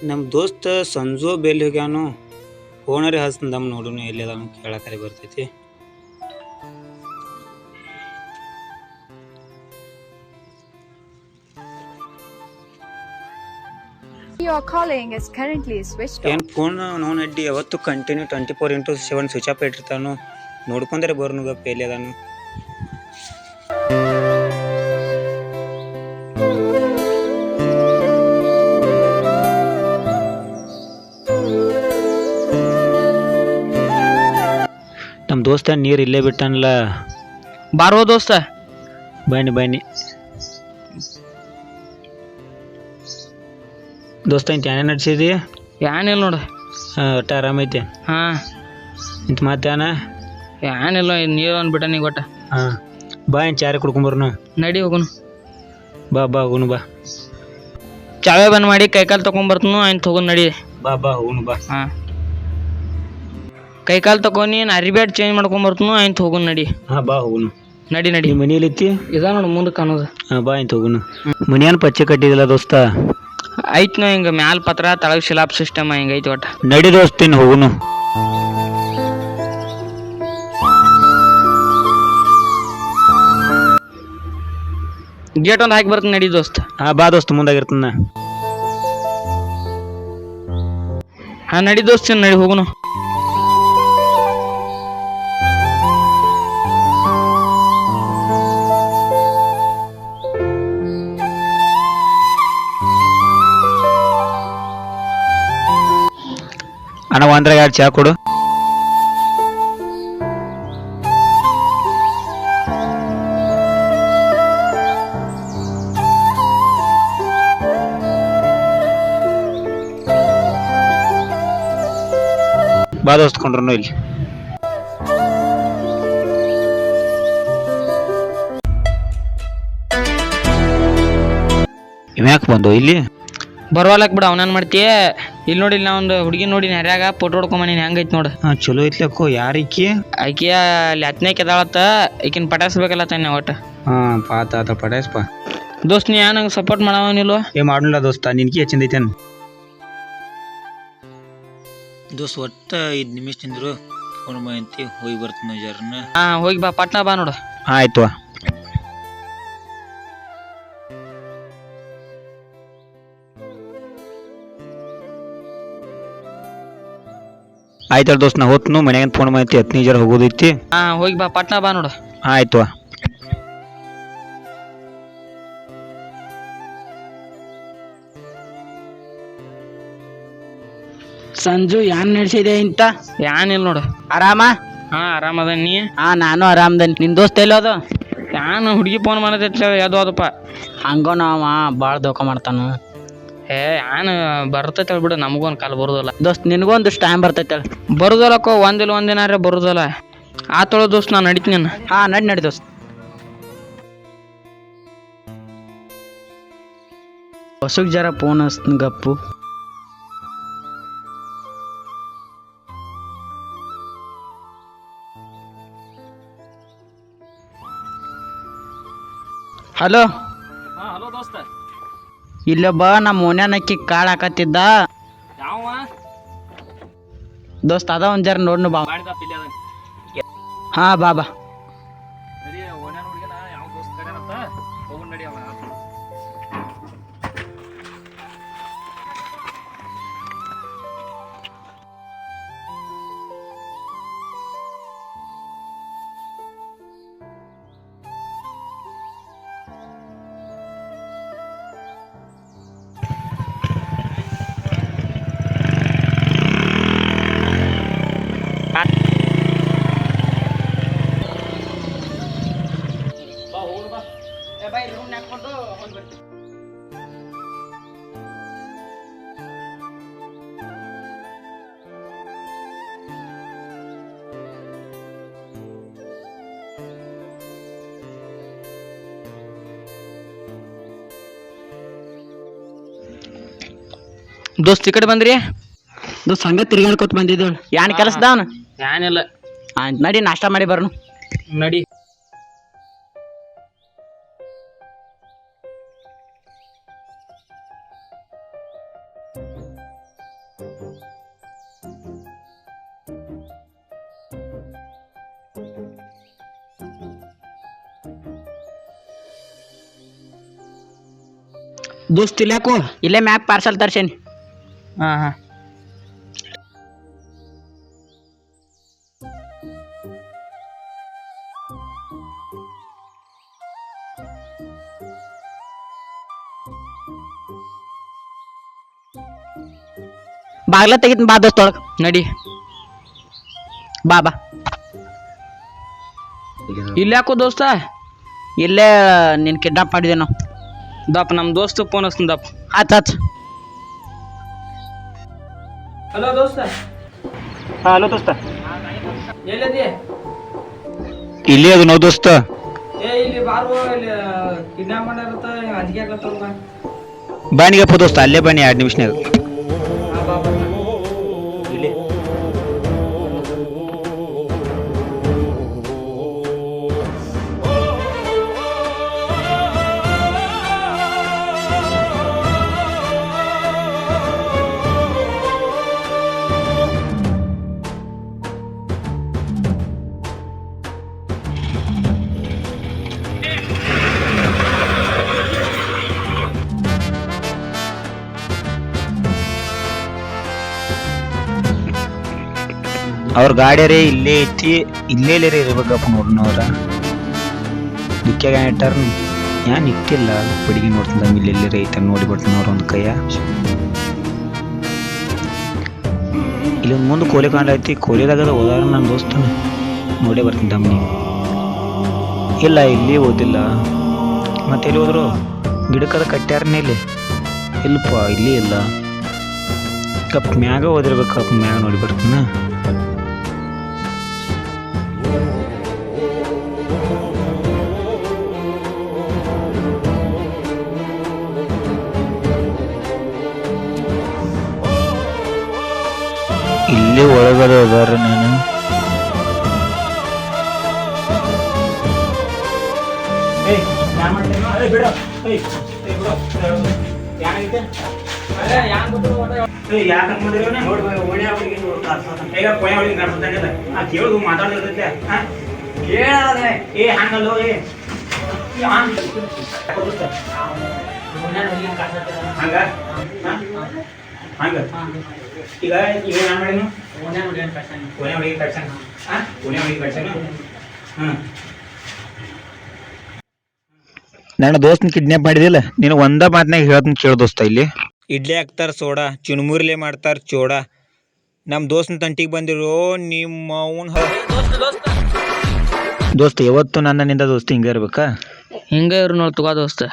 ನಮ್ಮ ದೋಸ್ತ ಸಂಜು ಬೆಲ್ ಹೋಗ್ಯಾನು. ಫೋನರೇ ಹಚ್ತಂದಮ್ಮ ನೋಡುನು ಎಲ್ಲಿ ಅದಾನ ಕೇಳಕರೆ ಬರ್ತೈತಿ. You are calling is currently switched off. ಏನು ಫೋನ್ ನೋನ್ ಅಡ್ಡಿ ಯಾವತ್ತು ಕಂಟಿನ್ಯೂ 24x7 ಸ್ವಿಚ್ ಆಫ್ ಇಟ್ಟಿರ್ತಾನು. ನೋಡ್ಕೊಂಡ್ರೆ ಬರ್ನುಗಪ್ಪ ಎಲ್ಲಿ ಅದಾನು. ನಮ್ಮ ದೋಸ್ತ ನೀರು ಇಲ್ಲೇ ಬಿಟ್ಟಾನಲ್ಲ. ಬಾರೋ ದೋಸ್ತ. ಬನ್ನಿ ದೋಸ್ತ ಇಂತ ಏನೇನು ನಡ್ಸಿದಿ? ಏನಿಲ್ಲ ನೋಡು. ಒಟ್ಟ ಆರಾಮೈತಿ. ಹಾಂ ಇಂತ ಮಾತೇನ? ಏನಿಲ್ಲ, ನೀರು ಅಂದ್ಬಿಟ್ಟ ನೀ ಒಟ್ಟ. ಹಾಂ ಬಾ ಏನು ಚಾರೆ ಕುಡ್ಕೊಂಬರ್ನು. ನಡಿ ಹೋಗುನು. ಬಾ ಹೋಗುನು ಬಾ. ಚಾವೆ ಬಂದ್ ಮಾಡಿ ಕೈಕಾಲು ತೊಗೊಂಬರ್ತನು ಆಯ್ತು ಹೋಗುನು ನಡಿ. ಬಾ ಹೋಗುನು ಬಾ. ಹಾಂ ಕೈಕಾಲು ತಗೊಂಡು ಅರಿಬ್ಯಾಡ್ ಚೇಂಜ್ ಮಾಡ್ಕೊಂಬರ್ತನು ಆಯ್ತು ಹೋಗುನು ನಡಿ. ಹಾಂ ಬಾ ಹೋಗುನು. ನಡಿ ನಿಮ್ಮ ಮನೇಲಿ ಐತಿ? ಇದ ನೋಡು ಮುಂದೆ ಕಾಣೋದು. ಹಾಂ ಬಾ ಆಯ್ತು ಹೋಗುನು. ಮನೆಯನ್ ಪಚ್ಚೆ ಕಟ್ಟಿದಿಲ್ಲ ದೋಸ್ತ? ಐತ್ ನೋ ಹಿಂಗೆ ಮ್ಯಾಲ ಪತ್ರ ತಳಗ ಶಿಲಾಪ್ ಸಿಸ್ಟಮ್ ಹಿಂಗೆ ಐತಿ ಒಟ್ಟ. ನಡಿ ದೋಸ್ತಿನ್ ಹೋಗುನು. ಗೇಟ್ ಒಂದು ಹಾಕಿ ಬರ್ತೀನಿ ನಡಿ ದೋಸ್ತ. ಹಾಂ ಬಾ ದೋಸ್ತ ಮುಂದಾಗಿರ್ತಾನ. ಹಾಂ ನಡಿ ದೋಸ್ತ ನಡಿ ಹೋಗುನು. ಅಣ್ಣ ಒಂದ್ರ 2 ಚಾ ಕೊಡು. ಬಾ ದೋಸ್ತ ಕೊಂಡ್ರು ಇಲ್ಲಿ. ಇವ್ಯಾಕೆ ಬಂದು ಇಲ್ಲಿ? ಬರುವಲ್ಲಕ್ ಬಿಡ, ಅವನೇನು ಮಾಡ್ತೀಯ? ಇಲ್ಲಿ ನೋಡಿ, ನಾ ಒಂದು ಹುಡುಗಿ ನೋಡಿ ಹರ್ಯಾಗ ಫೋಟೋ ಹೊಡ್ಕೊಂಬನಿ ಹೆಂಗೈತಿ ನೋಡು. ಹಾಂ ಚಲೋ ಐತ್ಲಕ್ಕೋ. ಯಾರಿಕಿ? ಆಕಿಯ ಅಲ್ಲಿ 10ನೇ ಕೆದಾಳತ್ತ. ಈಕಿನ ಪಟಾಯಿಸ್ಬೇಕಲ್ಲ ತಾನೆ ಒಟ್ಟು. ಹಾಂ ಪಾತ ಪಟಾಯಿಸ್ಪ ದೋಸ್ತ್. ನೀ ನಂಗೆ ಸಪೋರ್ಟ್ ಮಾಡವನಿಲ್ವ? ಮಾಡಲ್ಲ ದೋಸ್ತ, ನಿನ್ಕಿ ಹೆಚ್ಚಿಂದೈತೇನು? ದೋಸ್ತ್ ಒಟ್ಟ 5 ನಿಮಿಷ ತಿಂದ್ರು ಫೋನ್ ಮಾಡಂತಿ ಹೋಗಿ ಬರ್ತೀನಿ ಜರ್ನ. ಹಾಂ ಹೋಗಿ ಬಾ, ಪಟ್ನಾ ಬಾ ನೋಡು. ಆಯ್ತು. ಆಯ್ತಲ್ಲ ದೋಸ್ತ್, ನಾ ಹೋತ್ನು ಮನ್ಯಾಗ ಫೋನ್ ಮಾಡೈತಿ 10 ಜರ ಹೋಗೋದೈತಿ. ಹಾಂ ಹೋಗಿ ಬಾ, ಪಟ್ನಾ ಬಾ ನೋಡು. ಆಯ್ತು. ಸಂಜು ಯಾನ್ ನಡೆಸಿದೆ ಇಂತ? ಏನಿಲ್ಲ ನೋಡು. ಆರಾಮ? ಹಾಂ ಆರಾಮದ ನೀ? ಹಾಂ ನಾನು ಆರಾಮದನಿ. ನಿನ್ ದೋಸ್ತ ಎಲ್ಲೋದು? ಯಾನು ಹುಡುಗಿ ಫೋನ್ ಮಾಡತೈತಿ ಯಾವ್ದು ಅದಪ್ಪ. ಹಂಗೋ ನಾವ ಭಾಳ ದೋಖ ಮಾಡ್ತಾನು. ಯಾನು ಬರ್ತೈತೆ ಬಿಡು, ನಮಗೊಂದು ಕಾಲ ಬರುದಲ್ಲ ದೋಸ್ತ್. ನಿನಗೊಂದು ಟೈಮ್ ಬರ್ತೈತೆ. ಬರುದಲ್ಲಕ್ಕೋ, ಒಂದಿನಾರ ಬರುದಲ್ಲ. ಆತೊಳ ದೋಸ್ತ್, ನಾನು ನಡಿತೀನಿ. ಹಾಂ ನಡಿ ದೋಸ್ತ್. ಹೊಸಗ್ ಜರ ಫೋನ್ ಹಚ್ತೀನಿ ಗಪ್ಪು. ಹಲೋ. ಹಲೋ ದೋಸ್ತ. ಇಲ್ಲೊಬ್ಬ ನಮ್ಮ ಓನ್ಯಾನಕ್ಕಿ ಕಾಳು ಹಾಕತ್ತಿದ್ದ ಯಾವ ದೋಸ್ತ್. ಅದ ಒಂದು ಜರ ನೋಡ್ನು ಬಾ. ಹಾಂ ಬಾ. ದೋಸ್ತ್ ಈ ಕಡೆ ಬಂದ್ರಿ? ದೋಸ್ತ್ ಹಂಗ ತಿರ್ಗಾಡ್ಕೊತ ಬಂದಿದ್ದೇಳು. ಯಾನ್ ಕೆಲಸದವನು? ಏನಿಲ್ಲ. ನಡಿ ನಾಷ್ಟ ಮಾಡಿ ಬರ್ನು. ನಡಿ. ದೋಸ್ತ್ ಇಲ್ಲಾಕು ಇಲ್ಲೇ ಮ್ಯಾಕ್ ಪಾರ್ಸಲ್ ತರ್ಸೇನಿ. ಹಾಂ ಹಾಂ ಬಾಗ್ಲ ತೆಗಿತೀನಿ ಬಾ ದೋಸ್ತ ಒಳಗೆ. ನಡಿ. ಬಾ ಬಾ. ಇಲ್ಲಾಕು ದೋಸ್ತ ಇಲ್ಲೇ ನೀನು ಕಿಡ್ನಾಪ್ ಮಾಡಿದೆ ನಾವು. ದಪ್ಪ ನಮ್ಮ ದೋಸ್ತ ಫೋನ್ ಹಚ್ತೀನಿ ದಪ್ಪ. ಹಚ್. ಹಲೋ ದೋಸ್ತ. ಹಲೋ ದೋಸ್ತ, ಎಲ್ಲಿದೆ? ಇಲ್ಲಿ ಅದು ನಾವು ದೋಸ್ತ. ಇಲ್ಲಿ ಬಾರು, ಇಲ್ಲಿ ಕಿಡ್ನಾಪ್ ಮಾಡಿರತ್ತ, ಅಂಜಿಕೆ ಆಗತ್ತವ್ರ. ಬಾಣಿಗಪ್ಪ ದೋಸ್ತ, ಅಲ್ಲೇ ಬನ್ನಿ 2 ನಿಮಿಷನಾಗ. ಇಲ್ಲಿ ಅವ್ರ ಗಾಡಿಯರೇ ಇಲ್ಲೇ ಐತಿ, ಇಲ್ಲೇ ಇರ್ಬೇಕಪ್ಪ ನೋಡ್ನವ್ರ. ದಿಕ್ಕಾಗ ಇಟ್ಟಾರ ಏನ್ ಇಕ್ಕಿಲ್ಲ, ಬಡಿಗೆ ನೋಡ್ತಿದ್ದ ಇಲ್ಲೆಲ್ಲೇ ಐತ ನೋಡಿ ಬರ್ತಾನ ಅವ್ರ ಒಂದು ಕೈಯ. ಇಲ್ಲಿ ಮುಂದೆ ಕೋಲೆ ಕಾಂಡ ಐತಿ, ಕೋಲೆದಾಗ ಹೋದಾರ ನನ್ನ ದೋಸ್ತನ ನೋಡೇ ಬರ್ತೀನಿ ತಮ್ಮನಿ. ಇಲ್ಲ ಇಲ್ಲಿ ಓದಿಲ್ಲ, ಮತ್ತೆ ಎಲ್ಲಿ ಹೋದ್ರು? ಗಿಡಕ್ಕದ ಕಟ್ಟ್ಯಾರನೇ ಇಲ್ಲಿ. ಇಲ್ಲಪ್ಪ ಇಲ್ಲಿ ಇಲ್ಲ, ಕಪ್ ಮ್ಯಾಗ ಓದಿರ್ಬೇಕಪ್ಪ, ಮ್ಯಾಗ ನೋಡಿ ಬರ್ತೀನ. ಇಲ್ಲಿ ಒಳಗಡೆ ಹೋದಾರ ನಾನು. ಈಗ ಈಗ ಏನು ಮಾಡಿ ನನ್ನ ದೋಸ್ತನ ಕಿಡ್ನಾಪ್ ಮಾಡಿದಿಲ್ಲ, ನೀನು ಒಂದ ಮಾತನಾಗ ಹೇಳ್ತೀನಿ ಕೇಳು ದೋಸ್ತ. ಇಲ್ಲಿ ಇಡ್ಲಿ ಹಾಕ್ತಾರ ಸೋಡಾ, ಚುನ್ಮುರ್ಲೆ ಮಾಡ್ತಾರ ಚೋಡ. ನಮ್ಮ ದೋಸ್ತನ ತಂಟಿಗೆ ಬಂದಿರೋ ನಿಮ್ಮ ಅವನ್ ದೋಸ್ತ ಯಾವತ್ತು ನನ್ನಿಂದ ದೋಸ್ತ ಹಿಂಗ ಇರ್ಬೇಕಾ? ಹಿಂಗೆ ಇರು ನೋಡಿ ತಗೋ ದೋಸ್ತ.